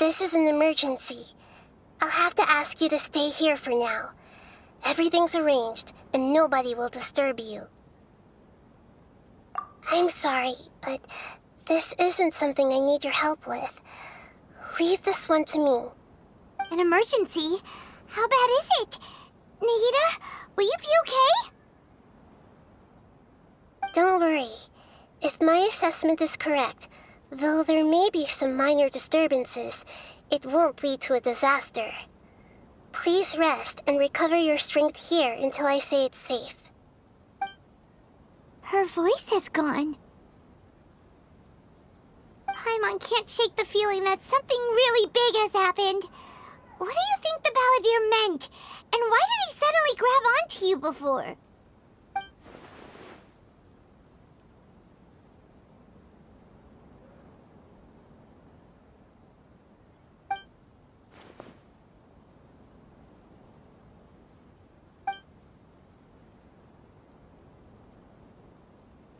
This is an emergency. I'll have to ask you to stay here for now. Everything's arranged, and nobody will disturb you. I'm sorry, but this isn't something I need your help with. Leave this one to me. An emergency? How bad is it? Nahida, will you be okay? Don't worry. If my assessment is correct, though there may be some minor disturbances, it won't lead to a disaster. Please rest and recover your strength here until I say it's safe. Her voice has gone. Paimon can't shake the feeling that something really big has happened. What do you think the Balladeer meant? And why did he suddenly grab onto you before?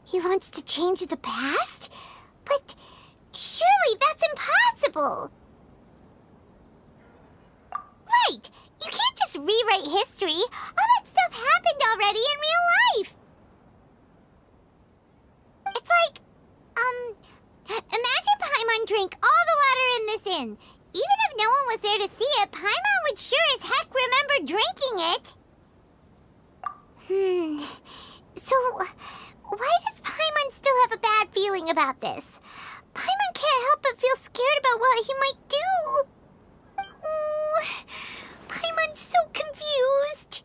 He wants to change the past? But surely that's impossible! Right! You can't just rewrite history! All that stuff happened already in real life! It's like, imagine Paimon drank all the water in this inn. Even if no one was there to see it, Paimon would sure as heck remember drinking it. So, why does Paimon still have a bad feeling about this? Paimon can't help but feel scared about what he might do. Oh, Paimon's so confused.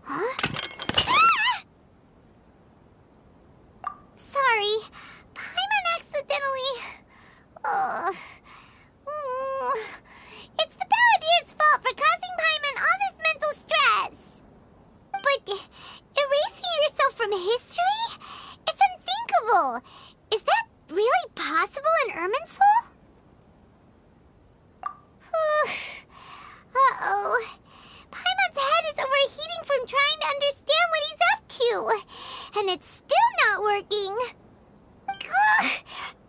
Huh? Ah! Sorry, Paimon accidentally... It's the Balladeer's fault for causing Paimon all this mental stress. But erasing yourself from history? It's unthinkable. Is that really possible in Irminsul? Uh-oh. Paimon's head is overheating from trying to understand what he's up to. And it's still not working. Ugh.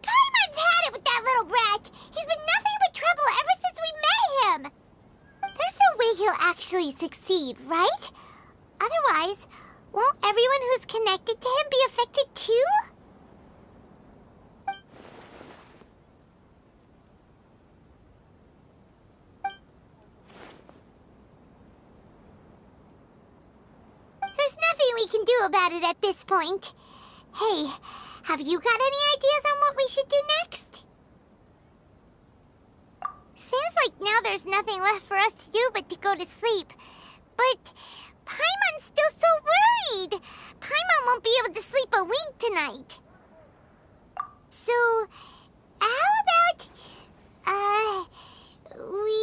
Paimon's had it with that little brat. He's been nothing but trouble ever since we met him. There's no way he'll actually succeed, right? Otherwise, won't everyone who's connected to him be affected too? There's nothing we can do about it at this point. Hey, have you got any ideas on what we should do next? Seems like now there's nothing left for us to do but to go to sleep. But Paimon's still so worried. Paimon won't be able to sleep a wink tonight. So, how about, we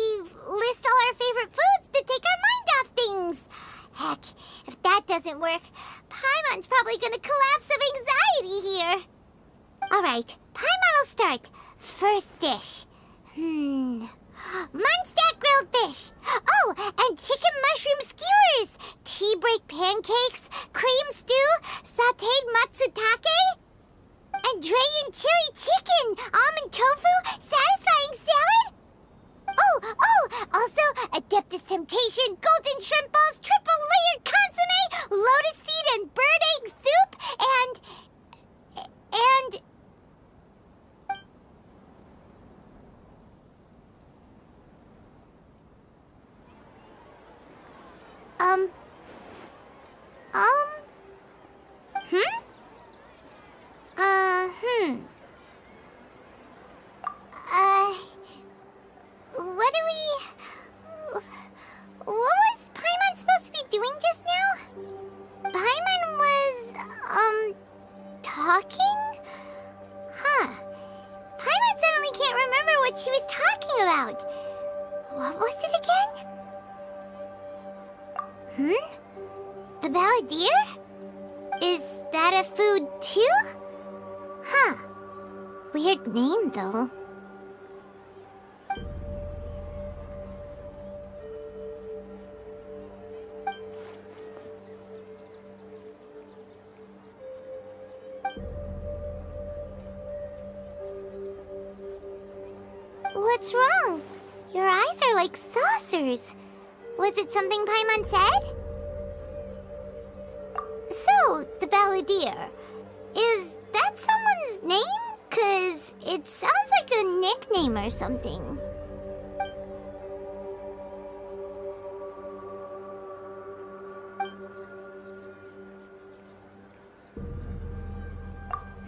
list all our favorite foods to take our mind off things? Heck, if that doesn't work, Paimon's probably gonna collapse of anxiety here. Alright, Paimon will start. First dish. Munstack grilled fish. Oh, and chicken mushroom skewers. Tea break pancakes, cream stew, sauteed matsutake, and Drayan chili chicken, almond tofu, satisfying salad. Oh, also Adeptus Temptation, golden shrimp balls, triple layered consomme, lotus seed and bird egg soup, and... What was Paimon supposed to be doing just now? Paimon was, talking? Huh. Paimon suddenly can't remember what she was talking about. What was it again? The Balladeer? Is that a food too? Huh. Weird name, though. What's wrong? Your eyes are like saucers. Was it something Paimon said? So, the Balladeer. Is that someone's name? 'Cause it sounds like a nickname or something.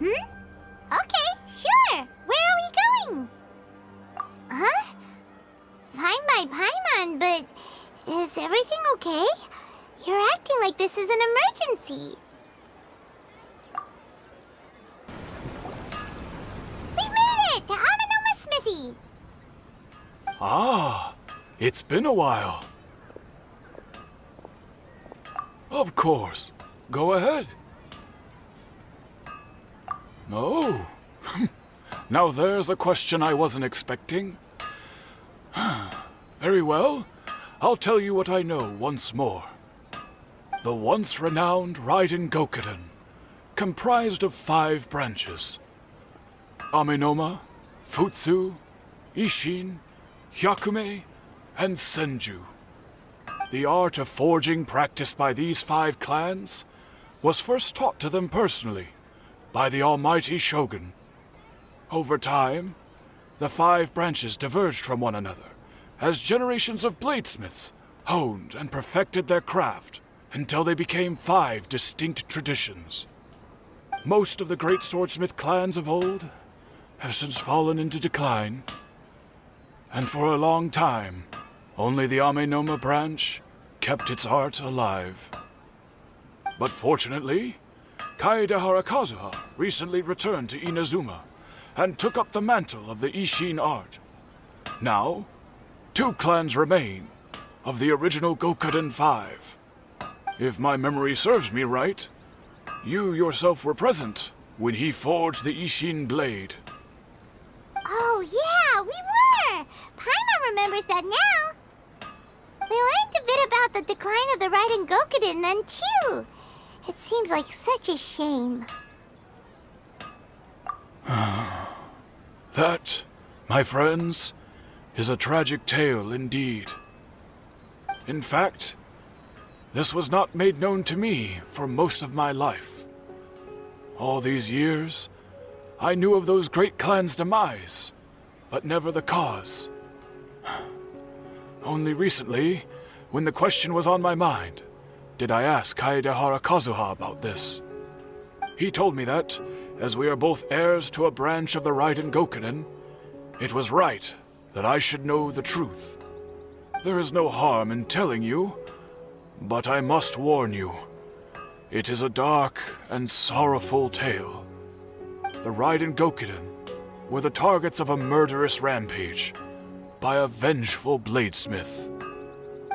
Okay, sure. Where are we going? Huh? Fine by Paimon, but is everything okay? You're acting like this is an emergency. We've made it to Amanoma Smithy. Ah, it's been a while. Of course. Go ahead. Oh. Now there's a question I wasn't expecting. Very well. I'll tell you what I know once more. The once renowned Raiden Gokuden, comprised of 5 branches. Amenoma, Futsu, Ishin, Hyakume, and Senju. The art of forging practiced by these 5 clans was first taught to them personally by the almighty Shogun. Over time, the 5 branches diverged from one another as generations of bladesmiths honed and perfected their craft until they became 5 distinct traditions. Most of the great swordsmith clans of old have since fallen into decline, and for a long time, only the Amenoma branch kept its art alive. But fortunately, Kaedehara Kazuha recently returned to Inazuma and took up the mantle of the Ishin art. Now, 2 clans remain of the original Gokuden 5. If my memory serves me right, you yourself were present when he forged the Ishin blade. Oh, yeah, we were! Paimon remembers that now. We learned a bit about the decline of the Raiden Gokuden then, too. It seems like such a shame. That, my friends, is a tragic tale indeed. In fact, this was not made known to me for most of my life. All these years, I knew of those great clans' demise, but never the cause. Only recently, when the question was on my mind, did I ask Kaedehara Kazuha about this. He told me that, as we are both heirs to a branch of the Raiden Gokuden, it was right that I should know the truth. There is no harm in telling you, but I must warn you. It is a dark and sorrowful tale. The Raiden Gokuden were the targets of a murderous rampage by a vengeful bladesmith.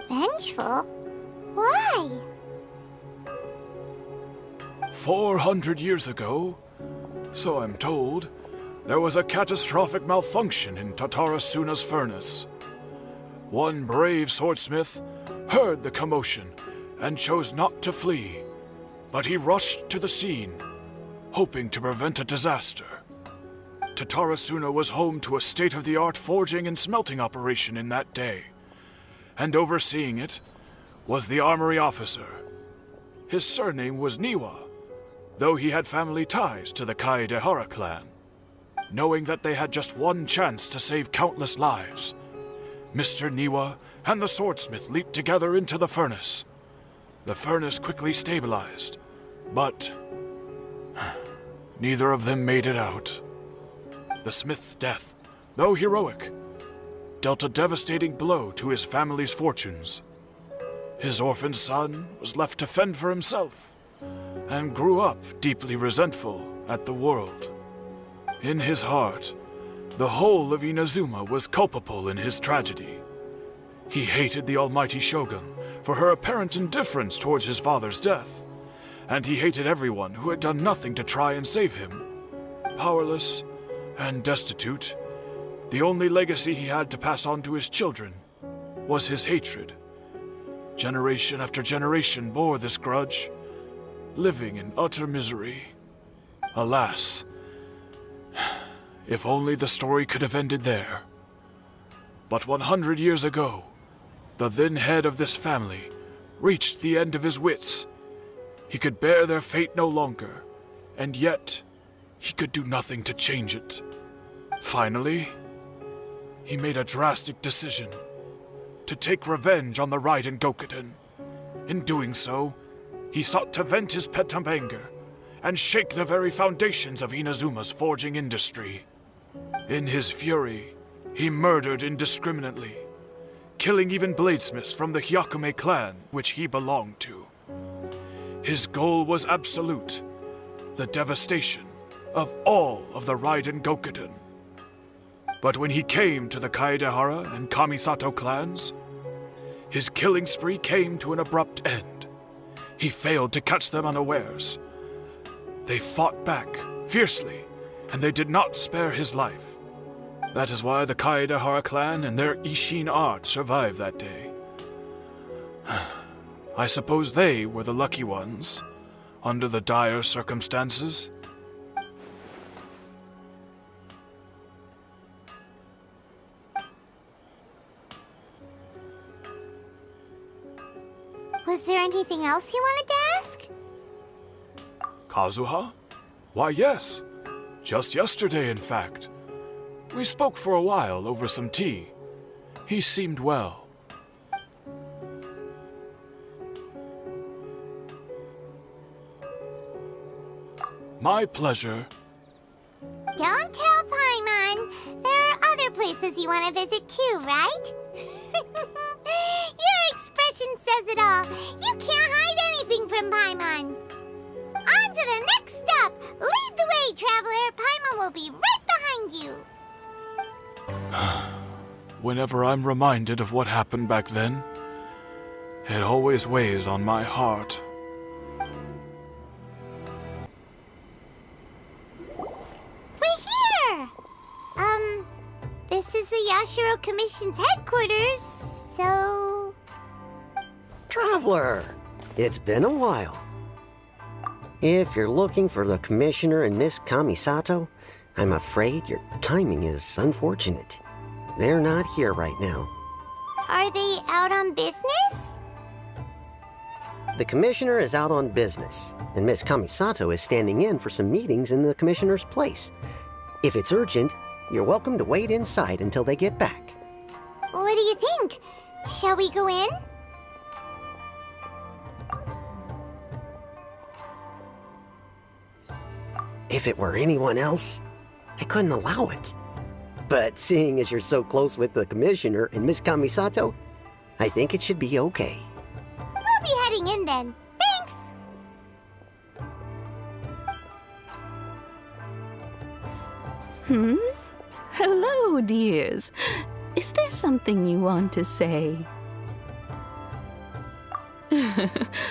Vengeful? Why? 400 years ago, so I'm told, there was a catastrophic malfunction in Tatarasuna's furnace. One brave swordsmith heard the commotion and chose not to flee, but he rushed to the scene, hoping to prevent a disaster. Tatarasuna was home to a state-of-the-art forging and smelting operation in that day, and overseeing it was the armory officer. His surname was Niwa, though he had family ties to the Kaedehara clan. Knowing that they had just one chance to save countless lives, Mr. Niwa and the swordsmith leaped together into the furnace. The furnace quickly stabilized, but neither of them made it out. The smith's death, though heroic, dealt a devastating blow to his family's fortunes. His orphaned son was left to fend for himself, and grew up deeply resentful at the world. In his heart, the whole of Inazuma was culpable in his tragedy. He hated the almighty Shogun for her apparent indifference towards his father's death, and he hated everyone who had done nothing to try and save him. Powerless and destitute, the only legacy he had to pass on to his children was his hatred. Generation after generation bore this grudge, living in utter misery. Alas, if only the story could have ended there. But 100 years ago, the then head of this family reached the end of his wits. He could bear their fate no longer, and yet he could do nothing to change it. Finally, he made a drastic decision to take revenge on the Raiden Gokuden. In doing so, he sought to vent his pent-up anger and shake the very foundations of Inazuma's forging industry. In his fury, he murdered indiscriminately, killing even bladesmiths from the Hyakume clan which he belonged to. His goal was absolute, the devastation of all of the Raiden Gokuden. But when he came to the Kaedehara and Kamisato clans, his killing spree came to an abrupt end. He failed to catch them unawares. They fought back fiercely, and they did not spare his life. That is why the Kaedehara clan and their Ishin art survived that day. I suppose they were the lucky ones, under the dire circumstances. Was there anything else you wanted to ask? Kazuha? Why, yes. Just yesterday, in fact. We spoke for a while over some tea. He seemed well. My pleasure. Don't tell Paimon. There are other places you want to visit too, right? Your expression says it all. You can't hide anything from Paimon. On to the next stop. Lead the way, traveler. Paimon will be right behind you. Whenever I'm reminded of what happened back then, it always weighs on my heart. We're here! This is the Yashiro Commission's headquarters, so... Traveler, it's been a while. If you're looking for the Commissioner and Miss Kamisato, I'm afraid your timing is unfortunate. They're not here right now. Are they out on business? The Commissioner is out on business, and Miss Kamisato is standing in for some meetings in the Commissioner's place. If it's urgent, you're welcome to wait inside until they get back. What do you think? Shall we go in? If it were anyone else, I couldn't allow it. But seeing as you're so close with the Commissioner and Miss Kamisato, I think it should be okay. We'll be heading in then. Thanks! Hello, dears. Is there something you want to say?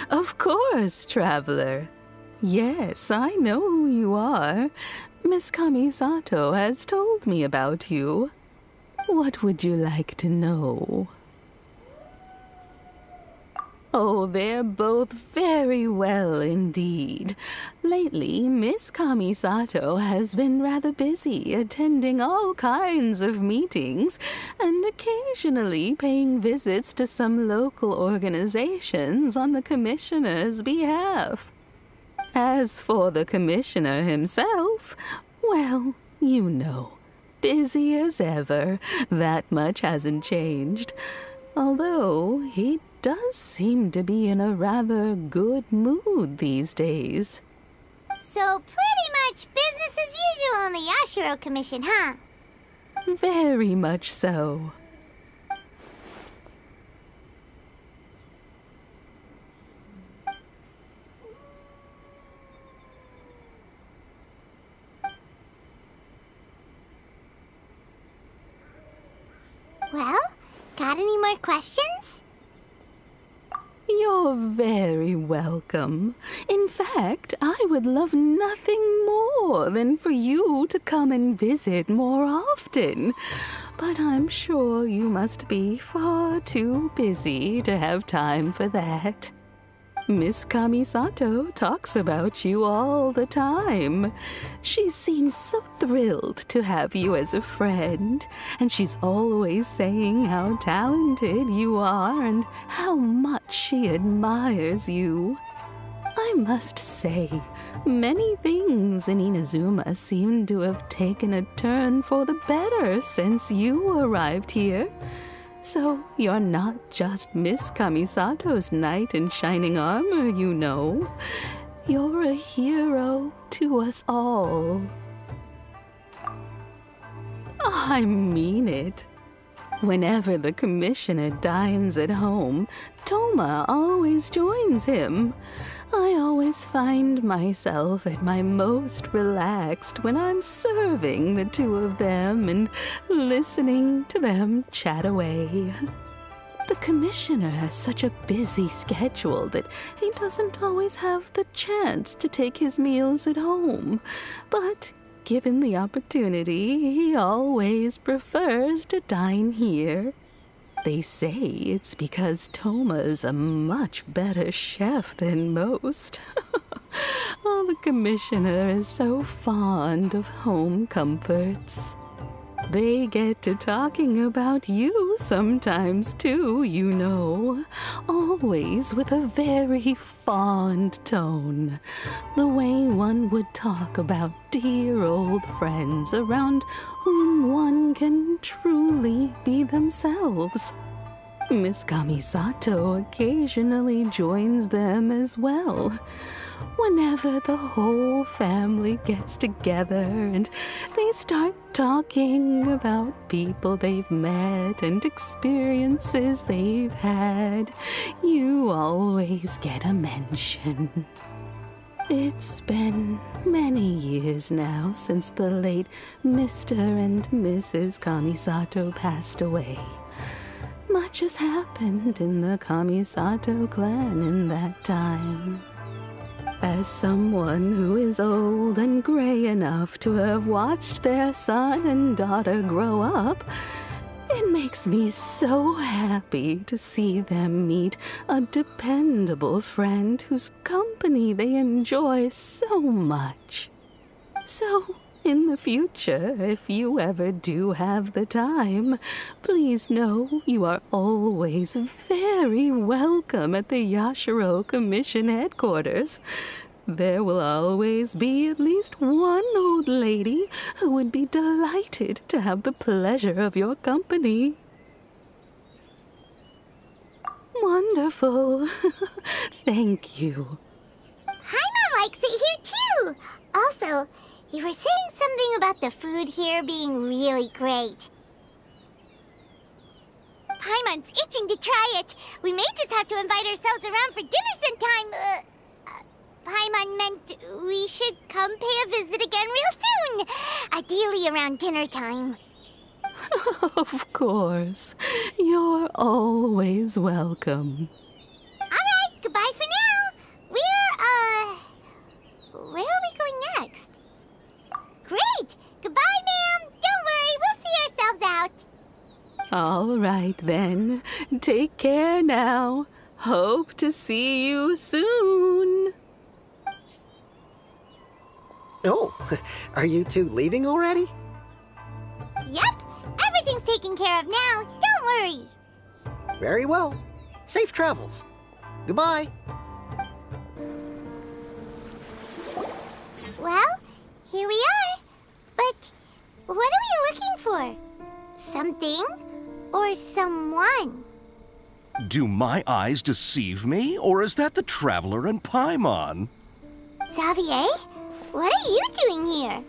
Of course, traveler. Yes, I know who you are. Miss Kamisato has told me about you. What would you like to know? Oh, they're both very well indeed. Lately, Miss Kamisato has been rather busy attending all kinds of meetings and occasionally paying visits to some local organizations on the Commissioner's behalf. As for the Commissioner himself, well, you know, busy as ever. That much hasn't changed. Although he does seem to be in a rather good mood these days. So pretty much business as usual in the Yashiro Commission, huh? Very much so. Well, got any more questions? You're very welcome. In fact, I would love nothing more than for you to come and visit more often. But I'm sure you must be far too busy to have time for that. Miss Kamisato talks about you all the time. She seems so thrilled to have you as a friend, and she's always saying how talented you are and how much she admires you. I must say, many things in Inazuma seem to have taken a turn for the better since you arrived here. So you're not just Miss Kamisato's knight in shining armor, you know. You're a hero to us all. I mean it. Whenever the commissioner dines at home, Toma always joins him. I always find myself at my most relaxed when I'm serving the two of them and listening to them chat away. The commissioner has such a busy schedule that he doesn't always have the chance to take his meals at home, but given the opportunity, he always prefers to dine here. They say it's because Toma's a much better chef than most. Oh, the commissioner is so fond of home comforts. They get to talking about you sometimes too, you know. Always with a very fond tone. The way one would talk about dear old friends around whom one can truly be themselves. Miss Kamisato occasionally joins them as well. Whenever the whole family gets together and they start talking about people they've met and experiences they've had, you always get a mention. It's been many years now since the late Mr. and Mrs. Kamisato passed away. Much has happened in the Kamisato clan in that time. As someone who is old and gray enough to have watched their son and daughter grow up, it makes me so happy to see them meet a dependable friend whose company they enjoy so much. So, in the future, if you ever do have the time, please know you are always very welcome at the Yashiro Commission headquarters. There will always be at least one old lady who would be delighted to have the pleasure of your company. Wonderful. Thank you. Paimon likes it here too. Also, you were saying something about the food here being really great. Paimon's itching to try it. We may just have to invite ourselves around for dinner sometime. Paimon meant we should come pay a visit again real soon. Ideally around dinner time. Of course. You're always welcome. Alright, goodbye for now. Where are we going next? Great! Goodbye, ma'am! Don't worry, we'll see ourselves out. All right, then. Take care now. Hope to see you soon. Oh, are you two leaving already? Yep, everything's taken care of now. Don't worry. Very well. Safe travels. Goodbye. Well, here we are. But what are we looking for? Something or someone? Do my eyes deceive me, or is that the traveler and Paimon? Xavier, what are you doing here?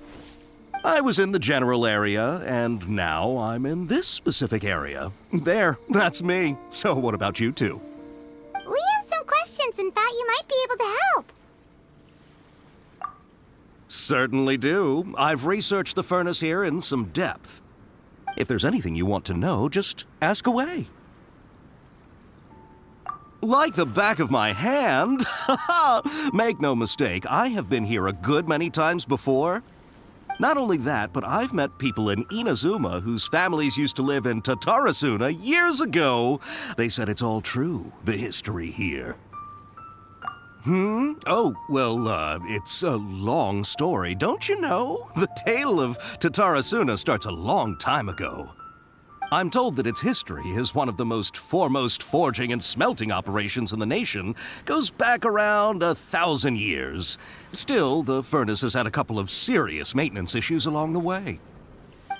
I was in the general area, and now I'm in this specific area. There, that's me. So what about you two? We have some questions and thought you might be able to help. Certainly do. I've researched the furnace here in some depth. If there's anything you want to know, just ask away. Like the back of my hand. Make no mistake, I have been here a good many times before. Not only that, but I've met people in Inazuma whose families used to live in Tatarasuna years ago. They said it's all true, the history here. Oh, well, it's a long story, don't you know? The tale of Tatarasuna starts a long time ago. I'm told that its history as one of the most foremost forging and smelting operations in the nation goes back around 1,000 years. Still, the furnace has had a couple of serious maintenance issues along the way.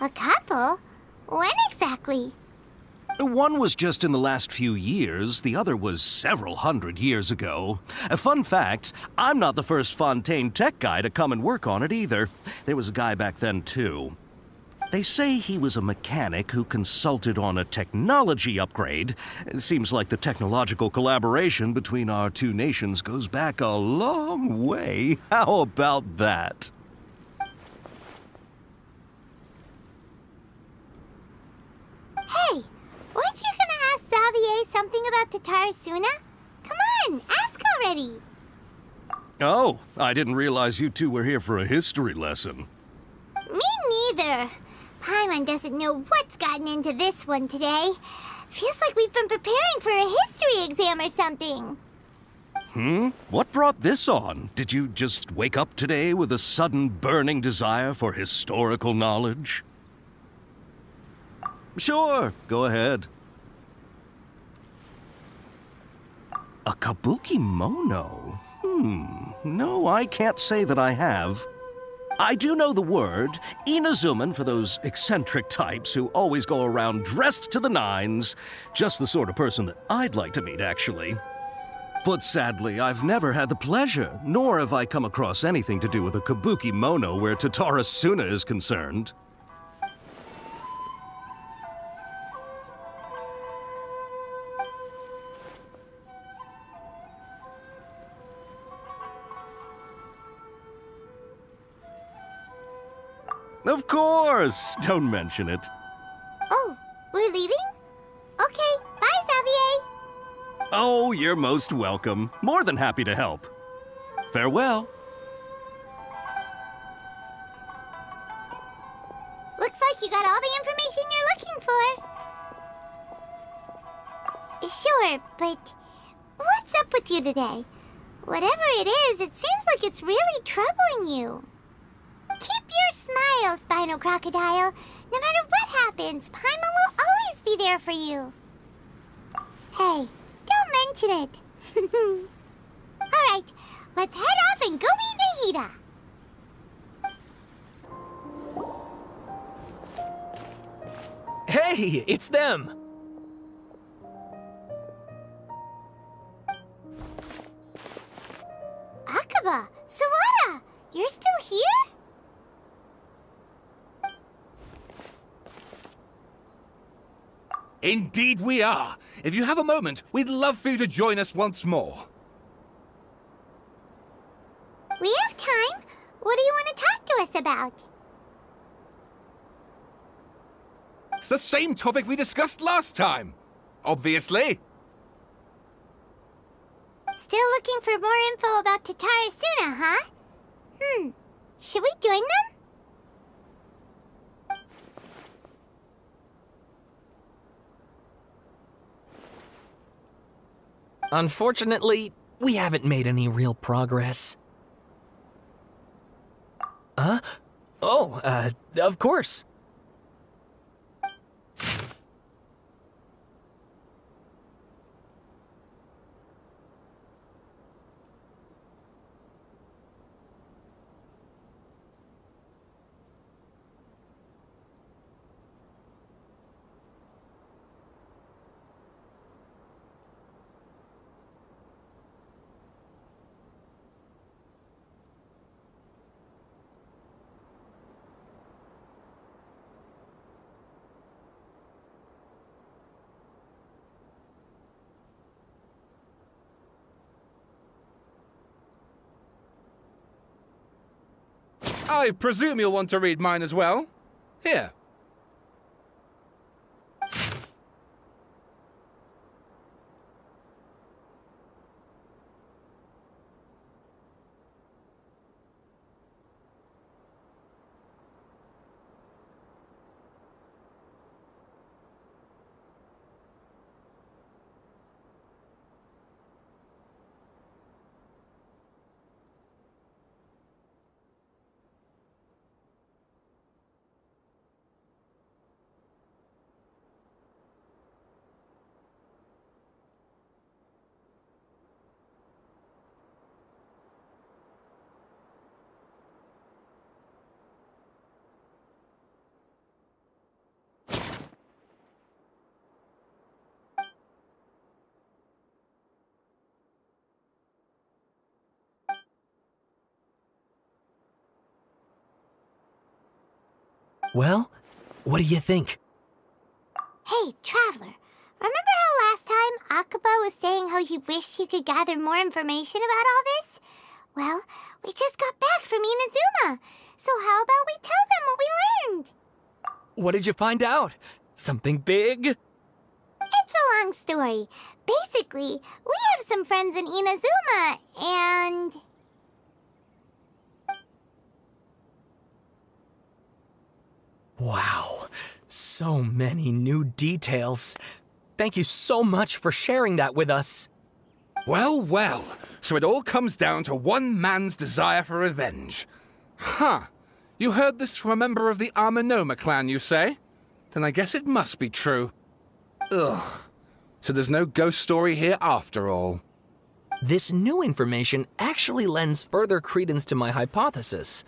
A couple? When exactly? One was just in the last few years, the other was several hundred years ago. A fun fact, I'm not the first Fontaine tech guy to come and work on it either. There was a guy back then, too. They say he was a mechanic who consulted on a technology upgrade. It seems like the technological collaboration between our two nations goes back a long way. How about that? Hey, weren't you gonna ask Xavier something about Tatarasuna? Come on, ask already. Oh, I didn't realize you two were here for a history lesson. Me neither. Paimon doesn't know what's gotten into this one today. Feels like we've been preparing for a history exam or something. What brought this on? Did you just wake up today with a sudden burning desire for historical knowledge? Sure, go ahead. A kabuki mono? No, I can't say that I have. I do know the word, Inazuman, for those eccentric types who always go around dressed to the nines. Just the sort of person that I'd like to meet, actually. But sadly, I've never had the pleasure, nor have I come across anything to do with a kabuki mono where Tatarasuna is concerned. Of course! Don't mention it. Oh, we're leaving? Okay, bye, Xavier. Oh, you're most welcome. More than happy to help. Farewell. Looks like you got all the information you're looking for. Sure, but what's up with you today? Whatever it is, it seems like it's really troubling you. Keep your smile, Spinal Crocodile. No matter what happens, Paimon will always be there for you. Hey, don't mention it. All right, let's head off and go meet Nahida. Hey, it's them! Akaba, Sawada, you're still here? Indeed we are. If you have a moment, we'd love for you to join us once more. We have time. What do you want to talk to us about? It's the same topic we discussed last time. Obviously. Still looking for more info about Tatarasuna, huh? Should we join them? Unfortunately, we haven't made any real progress. Huh? Oh, of course. I presume you'll want to read mine as well. Here. Well, what do you think? Hey, Traveler. Remember how last time Akaba was saying how he wished he could gather more information about all this? Well, we just got back from Inazuma. So how about we tell them what we learned? What did you find out? Something big? It's a long story. Basically, we have some friends in Inazuma, and... Wow, so many new details. Thank you so much for sharing that with us. Well, well. So it all comes down to one man's desire for revenge. Huh. You heard this from a member of the Amanoma clan, you say? Then I guess it must be true. Ugh. So there's no ghost story here after all. This new information actually lends further credence to my hypothesis.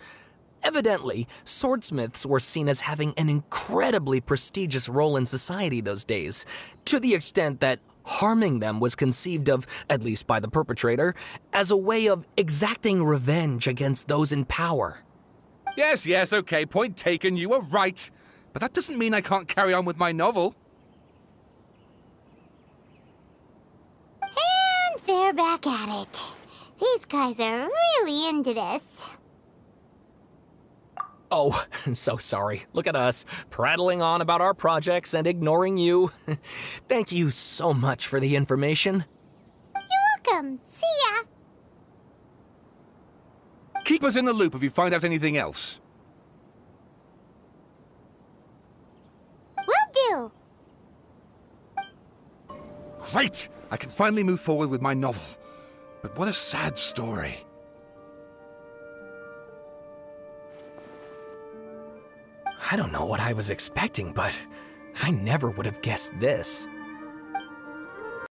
Evidently, swordsmiths were seen as having an incredibly prestigious role in society those days, to the extent that harming them was conceived of, at least by the perpetrator, as a way of exacting revenge against those in power. Yes, okay, point taken, you were right. But that doesn't mean I can't carry on with my novel. And they're back at it. These guys are really into this. Oh, so sorry. Look at us, prattling on about our projects and ignoring you. Thank you so much for the information. You're welcome. See ya. Keep us in the loop if you find out anything else. Will do. Great! I can finally move forward with my novel. But what a sad story. I don't know what I was expecting, but I never would have guessed this.